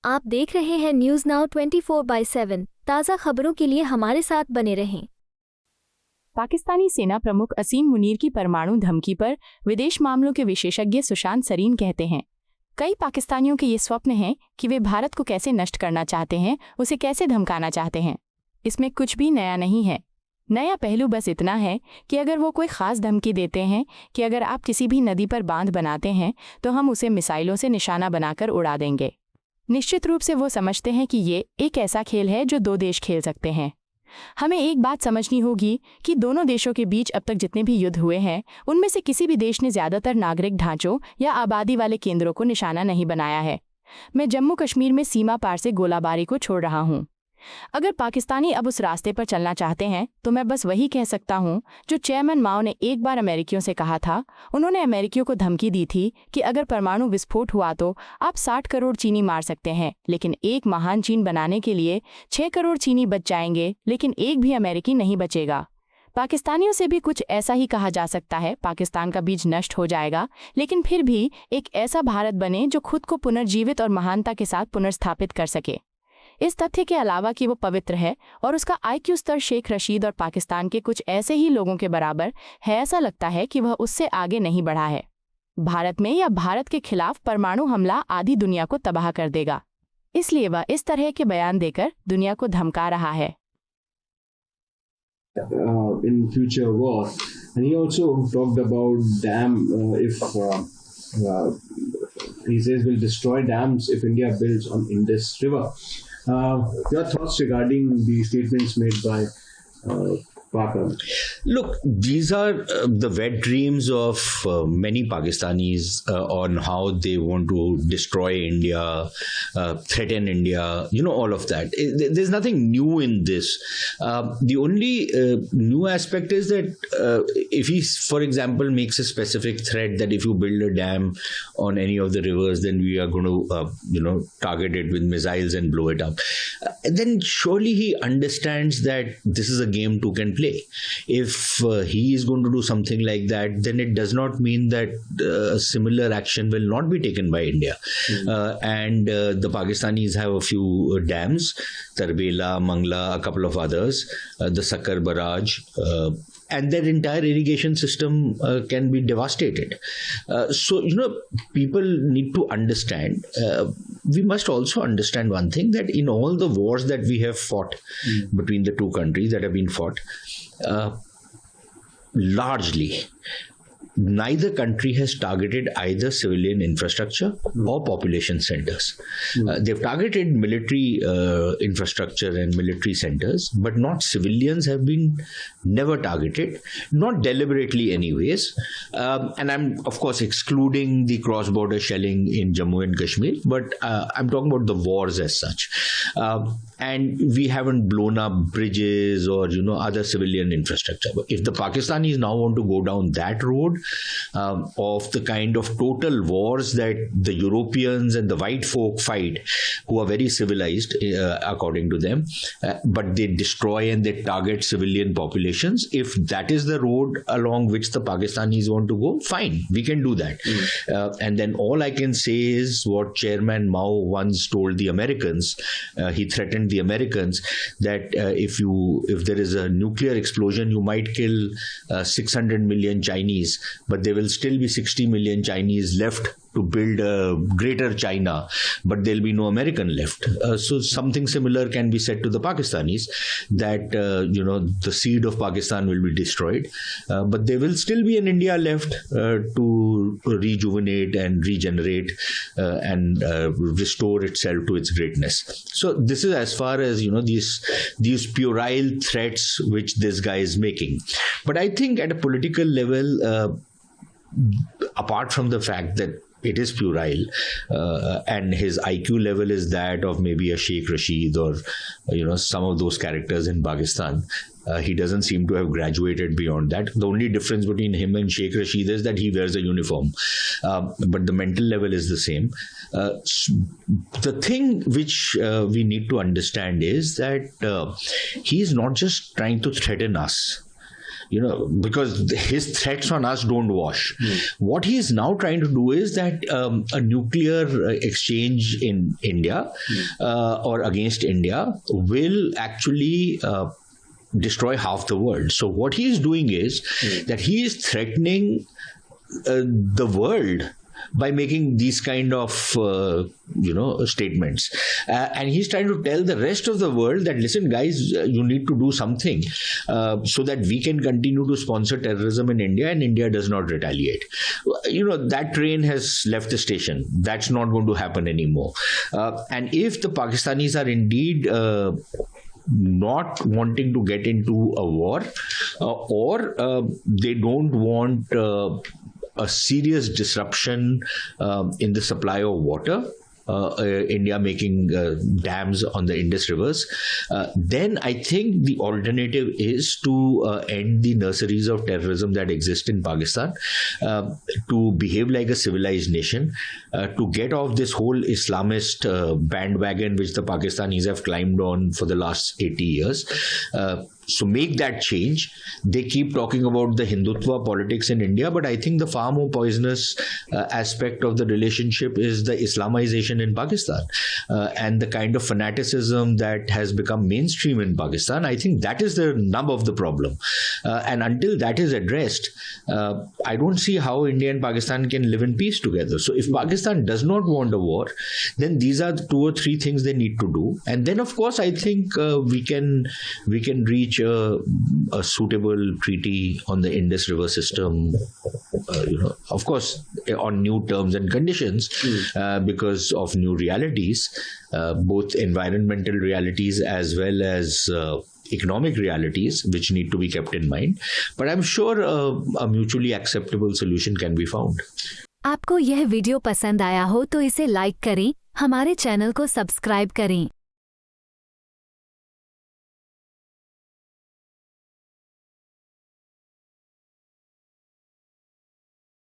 आप देख रहे हैं न्यूज़ नाउ 24/7। ताज़ा खबरों के लिए हमारे साथ बने रहें। पाकिस्तानी सेना प्रमुख असीम मुनीर की परमाणु धमकी पर विदेश मामलों के विशेषज्ञ सुशांत सरीन कहते हैं, कई पाकिस्तानियों के ये स्वप्न है कि वे भारत को कैसे नष्ट करना चाहते हैं, उसे कैसे धमकाना चाहते हैं। इसमें कुछ भी नया नहीं है। नया पहलू बस इतना है कि अगर वो कोई ख़ास धमकी देते हैं कि अगर आप किसी भी नदी पर बांध बनाते हैं तो हम उसे मिसाइलों से निशाना बनाकर उड़ा देंगे। निश्चित रूप से वो समझते हैं कि ये एक ऐसा खेल है जो दो देश खेल सकते हैं। हमें एक बात समझनी होगी कि दोनों देशों के बीच अब तक जितने भी युद्ध हुए हैं उनमें से किसी भी देश ने ज़्यादातर नागरिक ढांचों या आबादी वाले केंद्रों को निशाना नहीं बनाया है। मैं जम्मू कश्मीर में सीमा पार से गोलाबारी को छोड़ रहा हूँ। अगर पाकिस्तानी अब उस रास्ते पर चलना चाहते हैं तो मैं बस वही कह सकता हूँ जो चेयरमैन माओ ने एक बार अमेरिकियों से कहा था। उन्होंने अमेरिकियों को धमकी दी थी कि अगर परमाणु विस्फोट हुआ तो आप 60 करोड़ चीनी मार सकते हैं, लेकिन एक महान चीन बनाने के लिए 6 करोड़ चीनी बच जाएंगे, लेकिन एक भी अमेरिकी नहीं बचेगा। पाकिस्तानियों से भी कुछ ऐसा ही कहा जा सकता है। पाकिस्तान का बीज नष्ट हो जाएगा, लेकिन फिर भी एक ऐसा भारत बने जो खुद को पुनर्जीवित और महानता के साथ पुनर्स्थापित कर सके। इस तथ्य के अलावा कि वो पवित्र है और उसका IQ स्तर शेख रशीद और पाकिस्तान के कुछ ऐसे ही लोगों के बराबर है, ऐसा लगता है कि वह उससे आगे नहीं बढ़ा है। भारत में या भारत के खिलाफ परमाणु हमला आधी दुनिया को तबाह कर देगा, इसलिए वह इस तरह के बयान देकर दुनिया को धमका रहा है। In future war, and he also talked about dam. He says will destroy dams if India builds on Indus River. Your thoughts regarding the statements made by Pakistan? Look, these are the wet dreams of many Pakistanis on how they want to destroy India, threaten India, all of that. There's nothing new in this. The only new aspect is that if he, for example, makes a specific threat that if you build a dam on any of the rivers, then we are going to, target it with missiles and blow it up. Then surely he understands that this is a game two can play. If he is going to do something like that, then it does not mean that similar action will not be taken by India. And the Pakistanis have a few dams, Tarbela, Mangla, a couple of others, the Sakar Barrage, and their entire irrigation system can be devastated. So, people need to understand. We must also understand one thing, that in all the wars that we have fought between the two countries that have been fought, largely, neither country has targeted either civilian infrastructure or population centers. They've targeted military infrastructure and military centers, but not civilians have been never targeted, not deliberately anyways. And I'm, of course, excluding the cross-border shelling in Jammu and Kashmir, but I'm talking about the wars as such. And we haven't blown up bridges or, other civilian infrastructure. But if the Pakistanis now want to go down that road, of the kind of total wars that the Europeans and the white folk fight, who are very civilized according to them, but they destroy and they target civilian populations. If that is the road along which the Pakistanis want to go, fine, we can do that. And then all I can say is what Chairman Mao once told the Americans. He threatened the Americans that if there is a nuclear explosion, you might kill 600 million Chinese, but there will still be 60 million Chinese left to build a greater China, but there'll be no American left. So something similar can be said to the Pakistanis, that, the seed of Pakistan will be destroyed, but there will still be an India left to rejuvenate and regenerate and restore itself to its greatness. So this is as far as, these puerile threats which this guy is making. But I think at a political level, apart from the fact that it is puerile, and his IQ level is that of maybe a Sheikh Rashid or, some of those characters in Pakistan. He doesn't seem to have graduated beyond that. The only difference between him and Sheikh Rashid is that he wears a uniform. But the mental level is the same. The thing which we need to understand is that he is not just trying to threaten us. because his threats on us don't wash. What he is now trying to do is that a nuclear exchange in India or against India will actually destroy half the world. So what he is doing is that he is threatening the world by making these kind of statements, and he's trying to tell the rest of the world that, listen guys, you need to do something so that we can continue to sponsor terrorism in India and India does not retaliate. That train has left the station. That's not going to happen anymore. And if the Pakistanis are indeed not wanting to get into a war, or they don't want a serious disruption in the supply of water, India making dams on the Indus rivers, then I think the alternative is to end the nurseries of terrorism that exist in Pakistan, to behave like a civilized nation, to get off this whole Islamist bandwagon which the Pakistanis have climbed on for the last 80 years. So make that change. They keep talking about the Hindutva politics in India, but I think the far more poisonous aspect of the relationship is the Islamization in Pakistan and the kind of fanaticism that has become mainstream in Pakistan. I think that is the nub of the problem. And until that is addressed, I don't see how India and Pakistan can live in peace together. So if Pakistan does not want a war, then these are the 2 or 3 things they need to do. And then, of course, I think we can reach a suitable treaty on the Indus River system, of course, on new terms and conditions, because of new realities, both environmental realities as well as economic realities, which need to be kept in mind. But I'm sure a mutually acceptable solution can be found. आपको यह video पसंद आया हो तो इसे like करें, हमारे channel को सब्सक्राइब करें